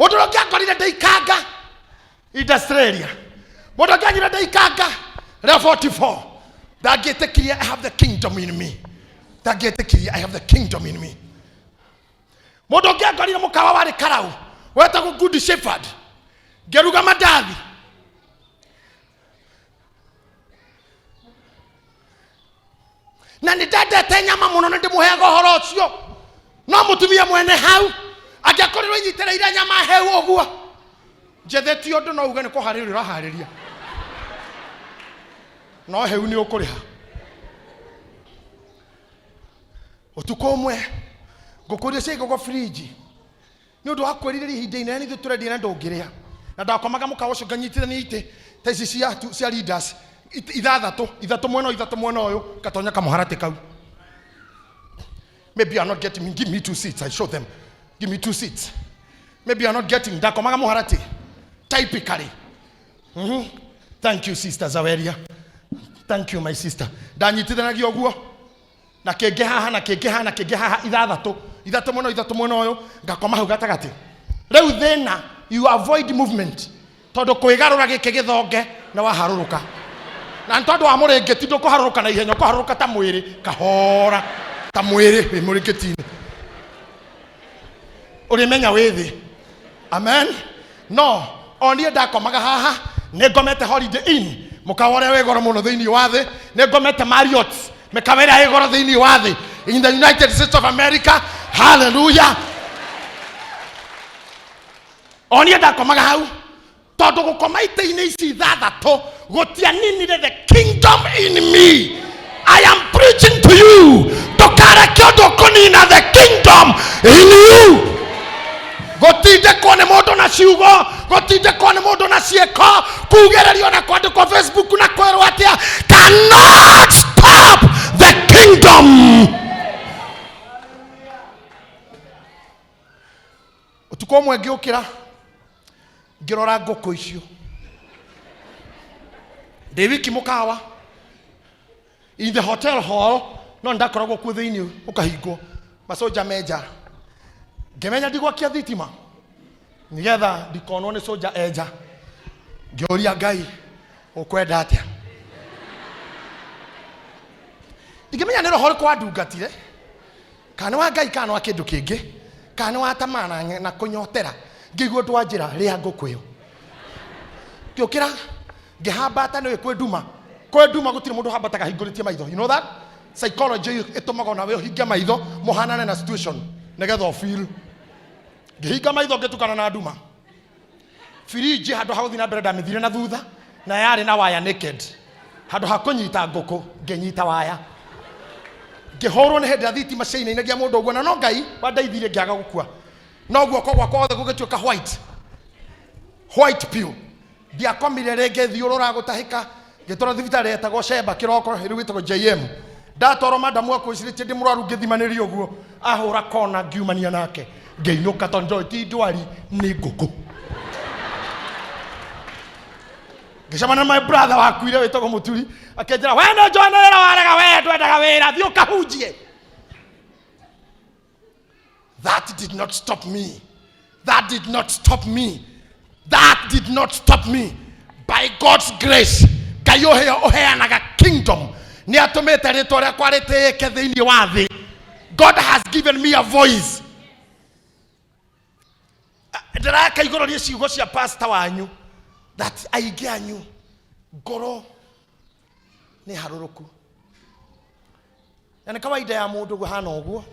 Mundu ngakori ndaikanga in Australia. Mundu nganyira ndaikanga ra 44. Ndagetekirie I have the kingdom in me. Ndagetekirie I have the kingdom in me. Mundu ngakori mukawa wari karau. Wetagwo Good Shepherd. Geruga madathi. Na ndadete nyama muno ndimuheaga horo ucio. No mutumia mwene hau angiakorirwo inyitereire nyama heu uguo. Njetheti undu no uge ni kuharirira hariria. No heu ni ukuriha. Utuko umwe ngukuria cigo go fridge. Ni undu wakwerire ihinda inene ni turendia na ndongiria. Na ndakomaga mukawa ucio nganyitithanite ta ici cia leaders. Ithatu mwena uyu katonya kamuharate kau. Maybe you're not getting me. Give me 2 seats. I show them. Give me 2 seats. Maybe you're not getting ndakomaga muharate. Typically. Thank you, Sister Zaweria. Thank you, my sister. Ndanyitithanagio guo. Na kenge haha na kenge haha na kenge haha ithatu mwena uyu ngakoma hau gatagati. Riu thina you avoid movement. Tondu kuigarura gike githonge na waharuruka. Na ntondu wa murengeti ndukuharuruka na ihenya kuharuruka ta mwiri kahora ta mwiri wi murengetini. Urimenya withi. Amen. No, onie ndakomaga haha ningomete Holiday Inn mukawore we goro muno thiini wa thi ningomete Marriott mekawera we goro thiini wa thi in the United States of America. Hallelujah. Onie ndakomaga hau tondu gukoma ite-ini ici thathatu gutianinire the kingdom in me. I am preaching to you ndukarekio ndukunina the kingdom in you. Gotinde kone mundu na ciugo, gotinde kone mundu na cieko, kugererio na kwandikwo Facebook na kwerwo atia cannot stop the kingdom. Utuko mwe ngiukira ngirora nguku icio David mukawa in the hotel hall no ndakoragwo ku thiini ukahingwo masoja meja ngemenya ndigwakia thitima nigetha ndikonwo ni soja eja ngioria Ngai ukwenda atia ngemenya ni roho kwa ndungatire kana wa Ngai kana wa kindu kingi kana wa tamana na kunyotera ngigwo ndwanjira ria ngukwiyo ngiukira ngihambata ni kwenduma gutire mundu hambataga hinguritie maitho. You know that psychology itumaga na we hinga maitho muhanane na situation nigetha feel ngihinga maitho ngitukana na nduma firiji handu hauthi na mbere ndamithire na thutha na yari na waya naked handu hakunyita nguku nginyita waya ngihorwo ni henda thitima ciainainagia mundu uguo na no Ngai wandeithire ngiaga gukua no guoko gwakwa othe gugituika white pill ndiakomire renge thiurura gutahika ngitoro thibitari etagwo Sheba kiroko riu gitagwo JM ndatoro madamu akwiciritie ndi muraru ngithimanirio uguo ahura kona ngiumania nake ngeinuka tondu ti ndwari ni nguku ngicamana my brother wakuire witagwo Muturi akenjira we no John wira warega we ndwendaga wira thi ukahunjie. That did not stop me. That did not stop me. That did not stop me. By God's grace, Ngai oheanaga kingdom. Ni atumite ritwa riakwa ritike thiini wa thi. God has given me a voice. Ndiraka igoro ria ciugo cia pastor wanyu that aige anyu ngoro ni haruruku. Yani kawaida ya mundu guhana uguo.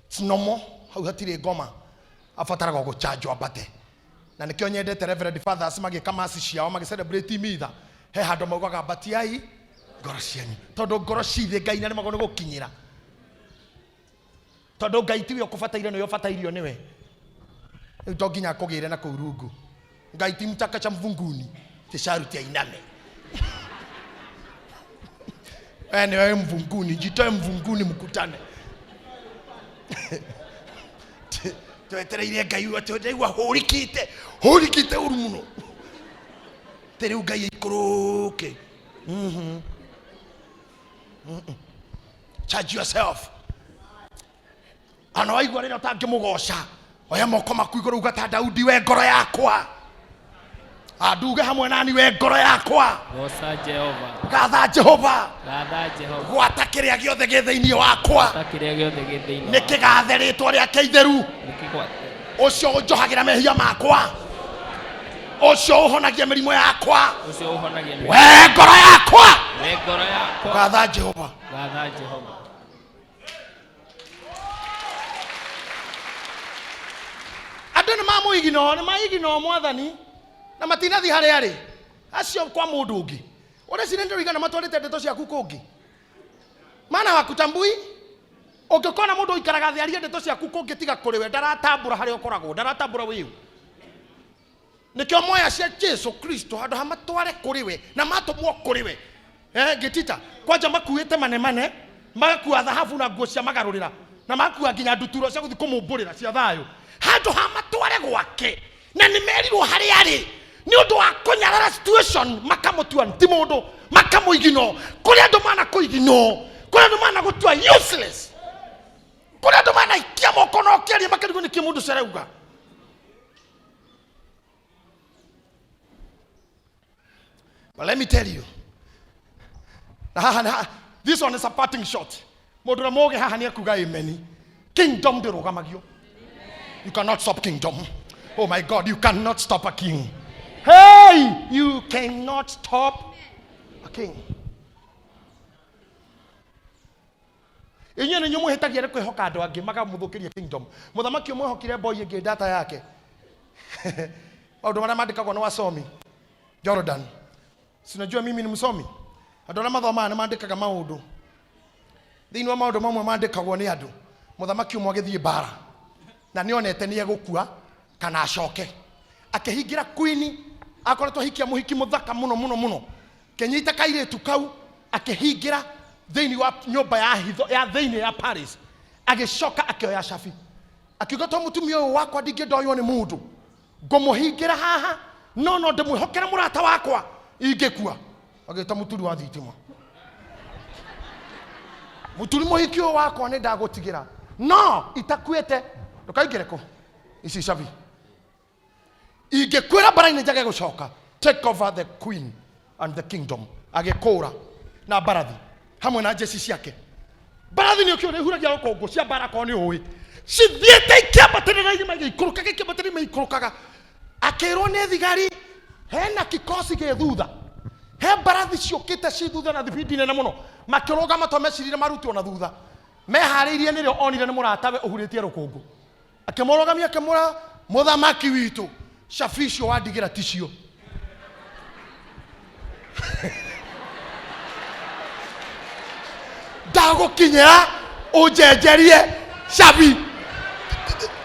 It's normal. Hau hatire ngoma afataraga guchanjwa bate na nikio nyendete Reverend Fathers magika masi ciao magicelebrate mitha he handu maugaga batiai ngoro cianyu tondu ngoro cithe Ngai na magone gukinyira tondu Ngai tiwe ukubataire no yobatairio niwe ndo nginya kugire na kurungu Ngai timtaka cha mvunguni tisharuti ainame wewe mvunguni jitoe mvunguni mkutane twetereire Ngai watewa hurikite urumuno teriu Ngai ikuruke charge yourself ana waigwa rira utangimugoca oya moko maku iguru ugata Daudi we ngoro yakwa aduge hamwe nani we ngoro yakwa goca Jehova gatha Jehova gwata kiria giothe githiini wakwa nikigathe ritwa riake itheru ucio unjohagira mehia makwa ucio uhonagia mirimo yakwa we ngoro yakwa gatha Jehova andu ni mamuigino mwathani na matinathi hari ari acio kwa mundu ungi ore cire ndio igana matwarite ndeto ciaku kungi mana wakutambui ukikona mundu ikaraga thi aria ndeto ciaku kungi tiga kuri we ndaratambura hari ukoragwo ndaratambura wiu nikio moya cia Jesu Kristo handu hamatware kuri we na matumwo kuri we gitita kwanja makuite mane magakua thahabu na nguo cia magarurira na makua nginya nduturo cia guthi kumumburira cia thayo handu hamatware gwake na nimerirwo hari ari ni undu wa kunyarara situation makamutua ndi mundu makamuigino kuri andu mana kuigino kuri andu mana gutua useless kuri andu mana ikia moko no kiaria makarigo ni kimundu cerauga but let me tell you this one is a parting shot mundu na moge haha ni akuga amen kingdom ndirugamagio you cannot stop kingdom oh my God you cannot stop a king. Hey, you cannot stop a king. Inyo nyo muhetagia kwihoka andu angi makamuthukiria kingdom. Muthamaki umwe hokire boy ingi data yake. Maundu maria mandikagwo ni wasomi. Jordan. Sinajua mimi ni msomi. Andu na mathoma ni mandikaga maundu. Thiini wa maundu mamwe mandikagwo ni andu. Muthamaki umwe agithie bara. Na nionete ni egukua kana acoke. Akehingira queen akoretwo hikia muhiki muthaka muno kenyita kairetu kau akehingira thiini wa nyumba ya hitho ya thiini ya Paris agicoka akioya cabi akiuga mutumia uyu wakwa ndingidoywo ni mundu ngumuhingira haha no ndimwihokera murata wakwa ingikua agita muturi wa thitima muturi muhiki uyu wakwa ni ndagutigira no itakuete ndukaingireko ici cabi igekwira baraine njage gucoka take over the queen and the kingdom agekora na barathi hamwe na jesi ciake barathi ni okio rehuragia rukongo cia barako ni uwi cithiete ikiambatirira irima igikurukaga ikiambatirira igikurukaga akirwo ni thigari hena kikosi ge thutha he barathi ciukite ci thutha na thibindi nene muno makiroga matomecirire marutwo na thutha mehariirie nirio onire ni muratawe uhuritie rukongo akimorogamia akimura muthamaki witu Shafisho wadigira tishio. Dago kinyera ujejerie shabi.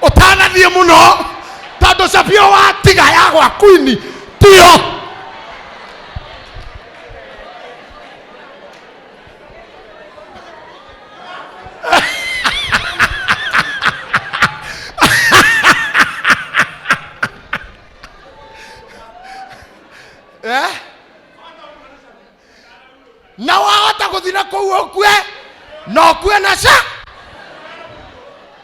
Otana thie muno. Tado shapio wa tiga yagwa queen tio. Na wahota guthina kou okue no kue na ca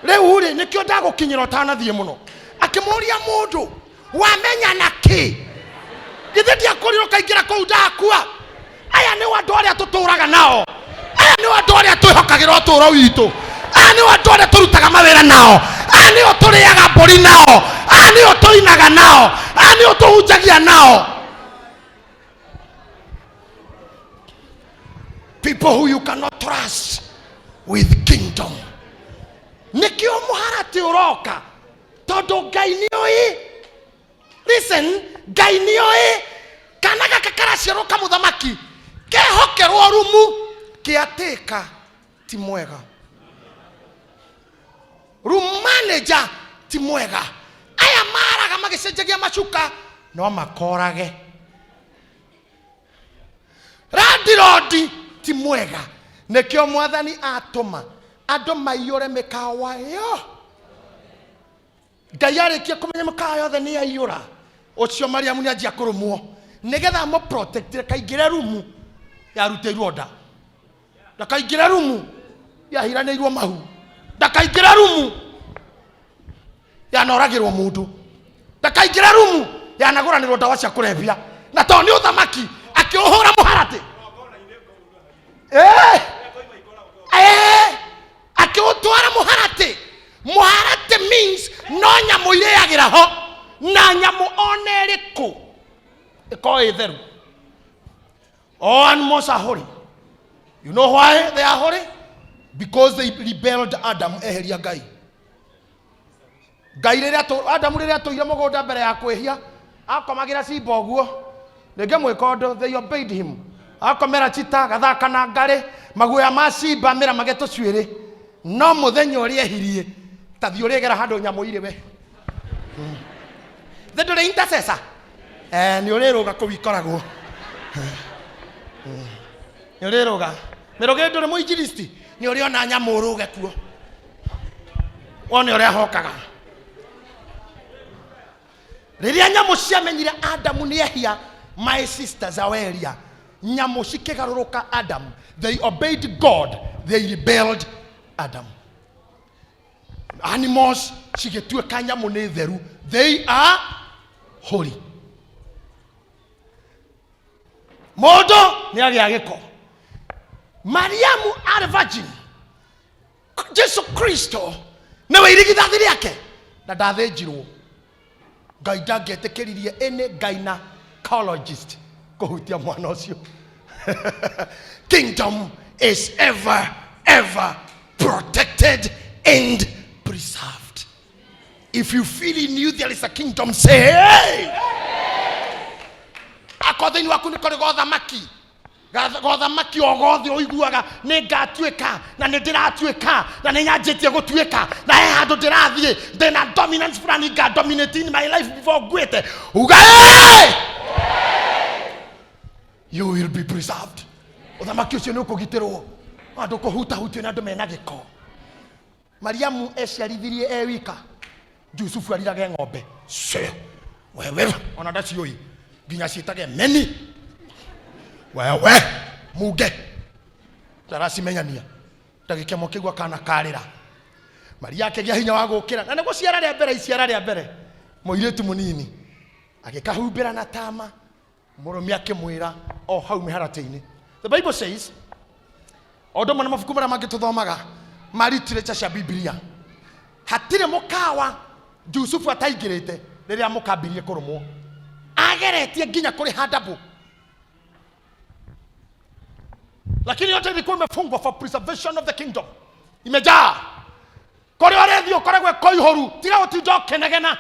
riu ri nikio ndagukinyira utanathie muno akimuria mundu wamenya naki githe ndiakoriro kaingira kou ndakua aya ni wandu aria tuturaga nao aya ni wandu aria twihokagira uturo witu aya ni wandu aria turutaga mawira nao aya ni oturiaga mburi nao aya ni otuinaga nao aya ni otuhunjagia nao. People who you cannot trust with kingdom. Nikio muharati uroka todo Ngai nioi. Listen, Ngai nioi kanaga kakaracioka muthamaki kehokerwo rumu kiateka ti mwega. Room manager ti mwega. Aya maraga magicenjagia macuka no makorage. Randirodi ti mwega nekio mwathani atoma ando maiyore mikawa yo Ngai arikia kumenya mikawa yothe ni aiyura ucio Mariamu ni anjia kurumwo nigetha mo protect kaingire rumu ya ruteirwo nda ndakaingire rumu ya hiranirwo mahu ndakaingire rumu yanoragirwo mundu ndakaingĩra rumu yanagũranĩrwo ndawa cia kũrebia na to nĩ ũthamaki akĩũhũra mũharatĩ akĩũtwara mũharatĩ. Mũharatĩ means no nyamũ irĩagĩra ho na nyamũ ona ĩrĩkũ ĩkorwo ĩ theru. All animals are holy. You know why they are holy? Because they rebelled Adam eheria Ngai. Ngai rĩrĩa Adamu rĩrĩa tũire mũgũnda mbere ya kwĩhia akomagira Simba ũguo rĩngĩ mwĩkondo, they obeyed him. Akomera Chita gathaka na ngare maguoya ma Simba mĩra mageto cuĩrĩ no mũthenya ũrĩa ehirie ta thiĩ ũrĩgera handũ nyamũ irĩ we ndũrĩ intercessor nĩ ũrĩrũga kũu ikoragwo nĩ ũrĩrũga mĩrũgĩ ndũrĩ mũinjilisti nĩ ũrĩ ona nyamũ ũrũge kuo wone ũrĩa hokaga. Rĩrĩa nyamũ ciamenyire Adamu nĩ ehia, my sisters aweria nyamũ cikĩgarũrũka Adam, they obeyed God, they rebelled Adam. Animals cigĩtuĩka nyamũ nĩ theru, they are holy. Mũndũ nĩ agĩa gĩko. Mariamu arĩ virgin. Jesu Kristo nĩwe irigithathi rĩake na ndathĩnjirwo. Ngai ndangĩetĩkĩririe any gynecologist kũhutia mwana ũcio. Kingdom is ever protected and preserved. If you feel in you there is a kingdom, say hey. Akothini waku nĩ kũrĩ gothamaki. Gothamaki o gothe ũiguaga nĩ ngatuĩka na nĩ ndĩratuĩka na nĩ nyanjĩtie gũtuĩka na he handũ ndĩrathiĩ ndĩna dominance fulani nga dominate in my life before ngwĩte uga you will be preserved. Ũthamaki ũcio nĩ ũkũgitĩrwo andũ kũhutahutio na andũ mena gĩko. Mariamu eciarithirie e wika, Jusufu arirage ng'ombe wewe ona ndaciũi nginya ciĩtage meni wewe muge ndaracimenyania ndagĩkemo kĩgua kana karĩra. Maria akĩgĩa hinya wa gũkĩra na nĩguo ciara rĩa mbere mũirĩtu mũnini agĩkahumbĩra na tama mũrũme akĩmwĩra o hau mĩharatĩ-inĩ. The Bible says ondo mana mabuku marĩa mangĩ tũthomaga ma literature cia Biblia hatirĩ mũkawa Jusufu ataingĩrĩte rĩrĩa mũkambirie kũrũmwo, ageretie nginya kũrĩ handabũ, lakini yote ilikuwa imefungwa for preservation of the kingdom. Imejaa kũrĩa ũrĩthiĩ ũkoragwo kũihũru tiga gũtinda ũkĩnegena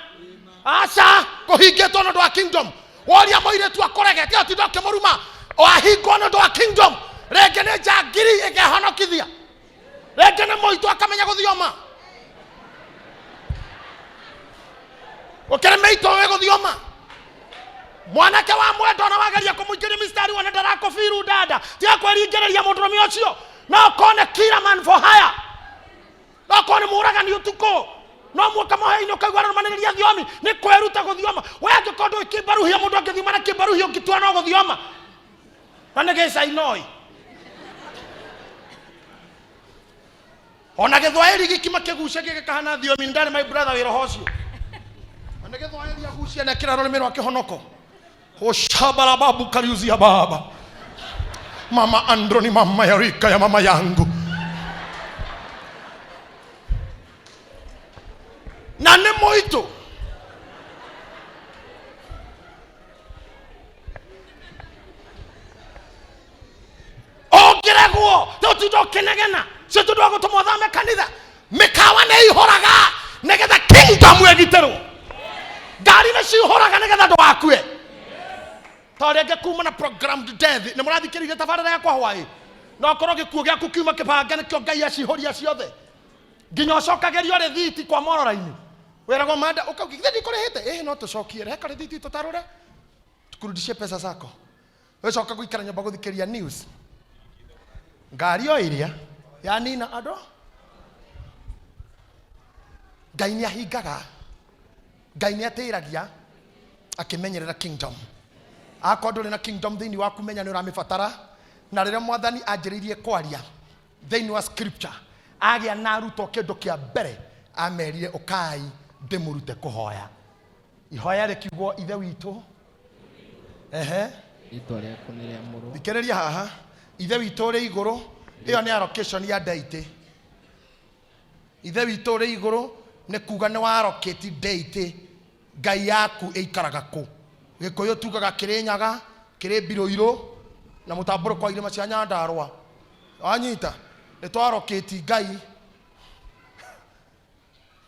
aca kũhingĩtwo nĩ ũndũ wa kingdom. Woria mũirĩtu akũrege tiga gũtinda ũkĩmũruma wahingwo nĩ ũndũ wa kingdom. Rĩngĩ nĩ njangiri ĩkehonokithia, rĩngĩ nĩ mũitũ akamenya gũthioma. Ũkĩrĩ mĩitũ we gũthioma mwanake wa mwendo na wageria kũmũingĩria mistari wana ndarakobiru dada tiga kwĩringĩrĩria mũndũrũme ũcio no kone killer man for hire, no kone mũragani ũtukũ no muoka mũhei-inĩ ũkaigua arũmanĩrĩria thiomi nĩ kwĩruta gũthioma. We angĩkorwo ndũĩkĩmbaruhia mũndũ angĩthima na kĩmbaruhia ũngĩtua no gũthioma na nĩ gĩcainoi ona gĩthwaĩri gĩkima kĩgucia gĩkahana thiomi ndarĩ my brother wĩ roho ũcio na nĩ gĩthwaĩri agucia na kĩra rũrĩmĩ rwa kĩhonoko Oshabara babu kariuzia baba mama Androni mama ya Rika ya mama yangu na nĩ mũitũ ongeregwo tũtinda ũkĩnegena cio tũndũ wa gũtũmwo thame kanitha. Mĩkawa nĩ ihũraga nĩgetha kingdom ĩgitĩrwo, ngari nĩ cihũraga nĩgetha ndũgakue. Tondũ ngĩkuma na programmed death nĩ mũrathikĩrĩria tabarĩra yakwa hwaĩ no korwo gĩkuũ gĩaku kiuma kĩbanga nĩkĩo Ngai acihũria ciothe nginya ũcokagerio rĩthiti kwa morora-inĩ wĩragwo manda ũkaugithia ndikũrĩhĩte no tũcokie reka rĩthiti tũtarũre tukurudishie pesa zako. Wĩcoka gũikara nyũmba gũthikĩria news ngari o ĩrĩa yanina andũ. Ngai nĩ ahingaga, Ngai nĩ atĩragia akĩmenyerera kingdom. Akorwo ndũrĩ na kingdom thĩinĩ waku menya nĩ ũramĩbatara. Na rĩrĩa Mwathani anjĩrĩirie kwaria thĩinĩ wa scripture agĩa na arutwo kĩndũ kĩa mbere amerire ũkai ndimurute kuhoya ihoya rikigwo ithe witũ Rĩĩtwa rĩaku nĩ rĩamũrwo. thikĩrĩria haha ithe witũ ũrĩ igũrũ ĩyo nĩ allocation ya deity ithe witũ ũrĩ igũrũ nĩ kuga nĩ wa allocate deity ngai yaku ĩikaraga kũ gĩkũyũ tugaga Kĩrĩnyaga kĩrĩ Mbirũirũ na mũtambũrũko irĩma cia Nyandarũa wanyita nĩ twa allocate ngai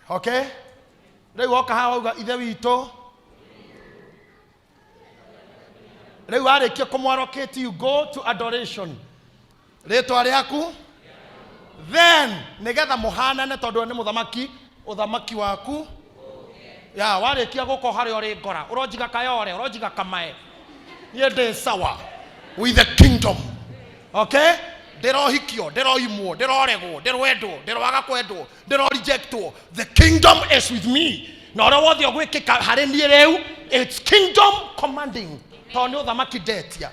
okay rĩu oka haha wauga ithe witũ rĩu warĩkia kũmwarocate you go to adoration rĩtwa rĩaku then nĩgetha mũhanane tondũ nĩ mũthamaki ũthamaki waku ya warĩkia gũko harĩa ũrĩ ngora ũronjiga kayore ũronjiga kamae niĩ ndĩ sawa with the kingdom okay ndĩrohikio ndĩroimwo ndĩroregwo ndĩrwendwo ndĩrwaga kwendwo ndĩrorejectwo the kingdom is with me na ũrĩa wothe ũgwĩkĩka harĩ niĩ rĩu it's kingdom commanding tondũ nĩ ũthamaki ndetia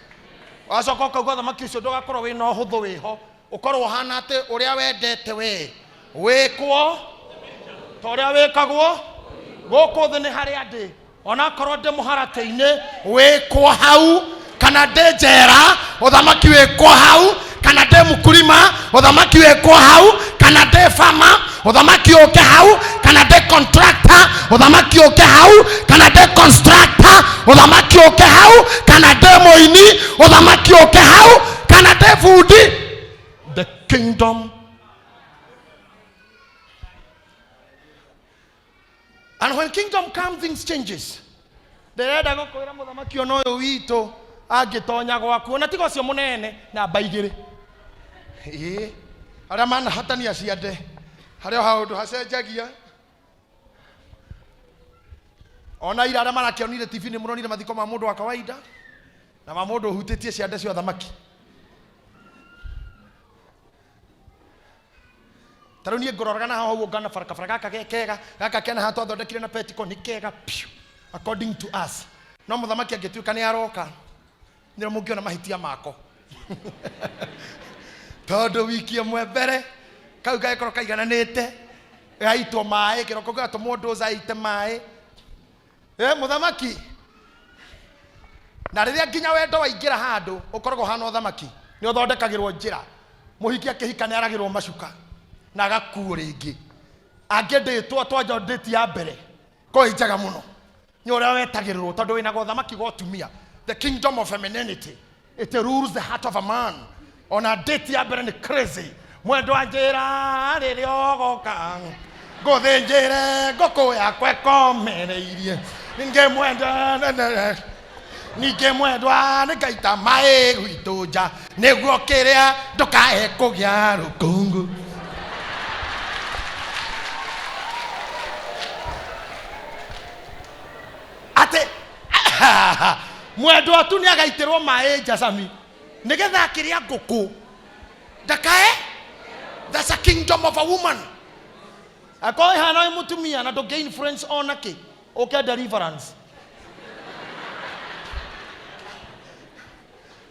wacoka ũkauga ũthamaki ũcio ndũgakorwo wĩna ũhũthũ wĩho ũkorwo ũhana atĩ ũrĩa wendete we wĩkwo ta ũrĩa wĩkagwo gũkũ thĩ nĩ harĩa ndĩ ona korwo ndĩ mũharatĩ-inĩ wĩkwo hau kana ndĩ njera ũthamaki wĩkwo hau kana ndĩ mũkurima ũthamaki wĩkwo hau kana ndĩ farmer ũthamaki ũke hau kana ndĩ contractor ũthamaki ũke hau kana ndĩ constructor ũthamaki ũke hau kana ndĩ mũini ũthamaki ũke hau kana ndĩ bundi the kingdom. And when kingdom comes, things changes. Ndĩrenda gũkwĩra mũthamaki ono ũyũ witũ angĩtonya gwaku ona tiga ũcio mũnene na mbaigĩrĩ arĩa manahatania ciande harĩa handũ hacenjagia ona ira arĩa marakĩonire TV nĩ mũronire mathiko ma mũndũ wa kawaida na ma mũndũ ũhutĩtie ciande cia thamaki tarau niĩ ngũroraga na haha ũguo ngana barabara gaka kega gaka kena haha twathondekire na petiko nĩ kega according to us no mũthamaki angĩtuĩka nĩ aroka nĩrĩo mũngĩona mahĩtia mako tondũ wiki ĩmwe mbere kau gagĩkorwo kaigananĩte gaitwo maĩ kĩroko gĩgatũmwo ndũza aite maĩ mũthamaki na rĩrĩa nginya wendo waingĩra handũ ũkoragwo hana ũthamaki nĩ ũthondekagĩrwo njĩra mũhiki akĩhika nĩ aragĩrwo macuka na agakuo rĩngĩ angĩ ndĩtwo twanja ndĩti ya mbere ko ijaga mũno nĩ ũrĩa wetagĩrĩrwo tondũ wĩna ũthamaki wa ũtumia the kingdom of femininity it rules the heart of a man ona ndĩti ya mbere nĩ crazy mwendwa njĩra rĩrĩa ũgoka ngũthĩnjĩre ngũkũ yakwa ĩkomereirie ningĩ mwendwa nĩngaita maĩ gwitũ nja nĩguo kĩrĩa ndũkae kũgĩa rũkũngũ ate mwendwa tu nĩ agaitĩrwo maĩ nja Sami nĩgetha akĩrĩa ngũkũ ndakae. That's a kingdom of a woman. Akoe hana mũtumia na ndũngĩ influence ona kĩ ũke deliverance.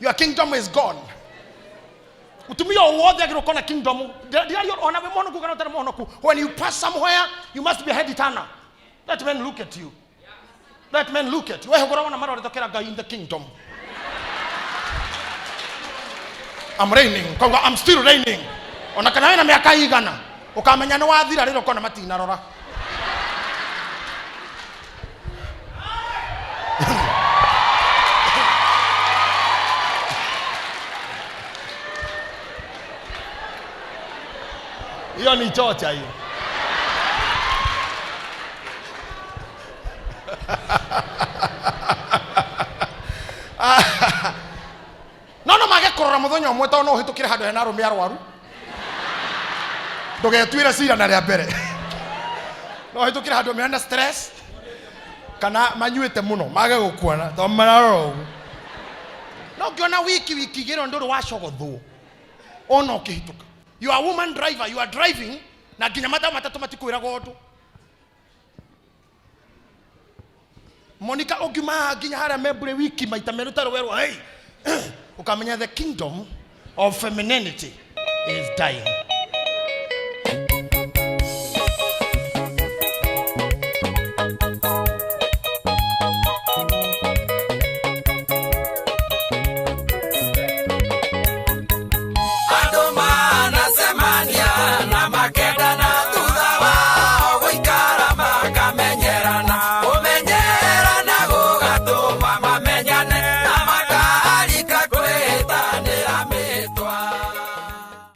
Your kingdom is gone. Utumia wothe agĩrũka na kingdom ndiario ona we monoku kana ũtarĩ monoku. When you pass somewhere you must be head eternal. Let men look at you. Let men look at you. Wewe ngora wana mara ũtokera Ngai in the kingdom. I'm reigning. I'm still reigning. Ona kana wena mĩaka igana ũkamenya nĩ wathira rĩrĩa ũkona matinarora. Hiyo ni chocha hiyo. No magĩkorora mũthenya ũmwe tondũ no ũhĩtũkire handũ hena arũme arwaru ndũgetwĩre cira na rĩa mbere no ũhĩtũkire handũ mena stress kana manyuĩte mũno mage gũkuona tondũ mararora ũguo no ngĩona wiki igĩrĩ ndũrĩ wacogothwo ona ũkĩhĩtũka. You are a woman driver, you are driving na nginya matatũ matikwĩraga ũndũ. Monica Ogima nginya harĩa membure wiki maita merĩ ũtarĩ werwo hey ukamenya the kingdom of femininity is dying.